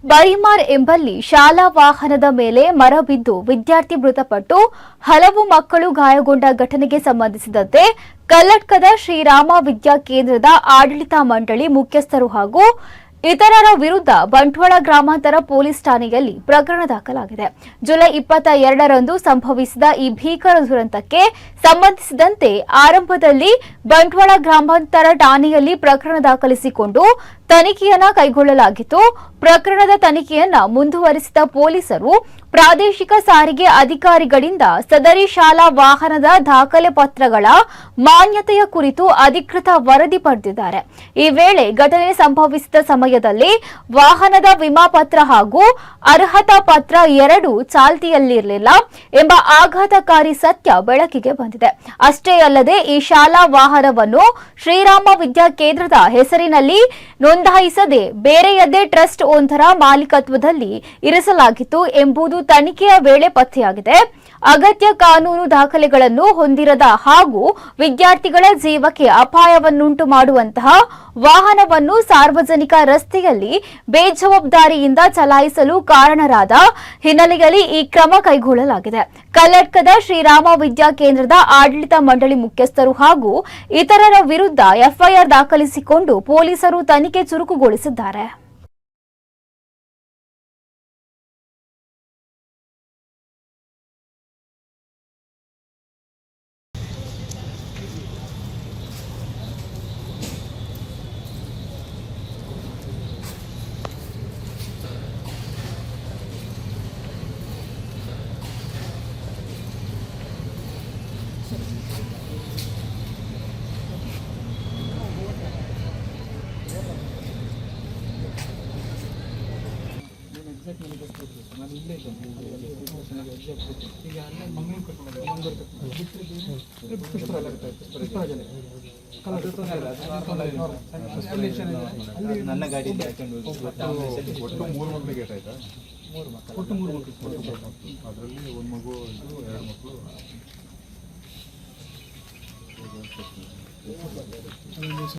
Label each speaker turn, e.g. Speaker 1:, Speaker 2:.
Speaker 1: ಬರಿಮಾರ್ ಎಂಬಲ್ಲಿ ಶಾಲಾ ವಾಹನದ ಮೇಲೆ ಮರ ಬಿದ್ದು ವಿದ್ಯಾರ್ಥಿ ಮೃತಪಟ್ಟು ಹಲವು ಮಕ್ಕಳು ಗಾಯಗೊಂಡ ಘಟನೆಗೆ ಸಂಬಂಧಿಸಿದಂತೆ ಕಲ್ಲಡ್ಕದ ಶ್ರೀರಾಮ ವಿದ್ಯಾ ಕೇಂದ್ರದ ಆಡಳಿತ ಮಂಡಳಿ ಮುಖ್ಯಸ್ಥರು ಹಾಗೂ ಇತರರ ವಿರುದ್ಧ ಬಂಟ್ವಾಳ ಗ್ರಾಮಾಂತರ ಪೊಲೀಸ್ ಠಾಣೆಯಲ್ಲಿ ಪ್ರಕರಣ ದಾಖಲಾಗಿದೆ. ಜುಲೈ 22ರಂದು ಸಂಭವಿಸಿದ ಈ ಭೀಕರ ದುರಂತಕ್ಕೆ ಸಂಬಂಧಿಸಿದಂತೆ ಆರಂಭದಲ್ಲಿ ಬಂಟ್ವಾಳ ಗ್ರಾಮಾಂತರ ಠಾಣೆಯಲ್ಲಿ ಪ್ರಕರಣ ದಾಖಲಿಸಿಕೊಂಡು ತನಿಖೆಯನ್ನ ಕೈಗೊಳ್ಳಲಾಗಿತ್ತು. ಪ್ರಕರಣದ ತನಿಖೆಯನ್ನ ಮುಂದುವರಿಸಿದ ಪೊಲೀಸರು ಪ್ರಾದೇಶಿಕ ಸಾರಿಗೆ ಅಧಿಕಾರಿಗಳಿಂದ ಸದರಿ ಶಾಲಾ ವಾಹನದ ದಾಖಲೆ ಪತ್ರಗಳ ಮಾನ್ಯತೆಯ ಕುರಿತು ಅಧಿಕೃತ ವರದಿ ಪಡೆದಿದ್ದಾರೆ. ಈ ವೇಳೆ ಘಟನೆ ಸಂಭವಿಸಿದ ಸಮಯದಲ್ಲಿ ವಾಹನದ ವಿಮಾ ಪತ್ರ ಹಾಗೂ ಅರ್ಹತಾ ಪತ್ರ ಎರಡೂ ಚಾಲ್ತಿಯಲ್ಲಿರಲಿಲ್ಲ ಎಂಬ ಆಘಾತಕಾರಿ ಸತ್ಯ ಬೆಳಕಿಗೆ ಬಂದಿದೆ. ಅಷ್ಟೇ ಅಲ್ಲದೆ ಈ ಶಾಲಾ ವಾಹನವನ್ನು ಶ್ರೀರಾಮ ವಿದ್ಯಾ ಕೇಂದ್ರದ ಹೆಸರಿನಲ್ಲಿ ನೋಂದಾಯಿಸದೆ ಬೇರೆಯದ್ದೇ ಟ್ರಸ್ಟ್ ಒಂದರ ಮಾಲೀಕತ್ವದಲ್ಲಿ ಇರಿಸಲಾಗಿತ್ತು ಎಂಬುದು ತನಿಖೆಯ ವೇಳೆ ಪತ್ತೆಯಾಗಿದೆ. ಅಗತ್ಯ ಕಾನೂನು ದಾಖಲೆಗಳನ್ನು ಹೊಂದಿರದ ಹಾಗೂ ವಿದ್ಯಾರ್ಥಿಗಳ ಜೀವಕ್ಕೆ ಅಪಾಯವನ್ನುಂಟು ಮಾಡುವಂತಹ ವಾಹನವನ್ನು ಸಾರ್ವಜನಿಕ ರಸ್ತೆಯಲ್ಲಿ ಬೇಜವಾಬ್ದಾರಿಯಿಂದ ಚಲಾಯಿಸಲು ಕಾರಣರಾದ ಹಿನ್ನೆಲೆಯಲ್ಲಿ ಈ ಕ್ರಮ ಕೈಗೊಳ್ಳಲಾಗಿದೆ. ಕಲ್ಲಡ್ಕದ ಶ್ರೀರಾಮ ವಿದ್ಯಾ ಕೇಂದ್ರದ ಆಡಳಿತ ಮಂಡಳಿ ಮುಖ್ಯಸ್ಥರು ಹಾಗೂ ಇತರರ ವಿರುದ್ಧ ಎಫ್ಐಆರ್ ದಾಖಲಿಸಿಕೊಂಡು ಪೊಲೀಸರು ತನಿಖೆ ಚುರುಕುಗೊಳಿಸಿದ್ದಾರೆ.
Speaker 2: ನಾನು ಇಲ್ಲೇ ಇದ್ದೆ ಈಗ ಅಲ್ಲೇ ಮಂಗಳೂರು ಕರ್ಕೊಂಡು ನನ್ನ ಗಾಡಿಯಲ್ಲಿ ಹಾಕೊಂಡು ಒಟ್ಟು 3 ಮಕ್ಕಳಿಗೆ ಆಯ್ತಾ? 3 ಮಕ್ಕಳು ಒಟ್ಟು 3 ಮಕ್ಕಳು ಅದರಲ್ಲಿ ಒಂದು ಮಗು 2 ಮಕ್ಕಳು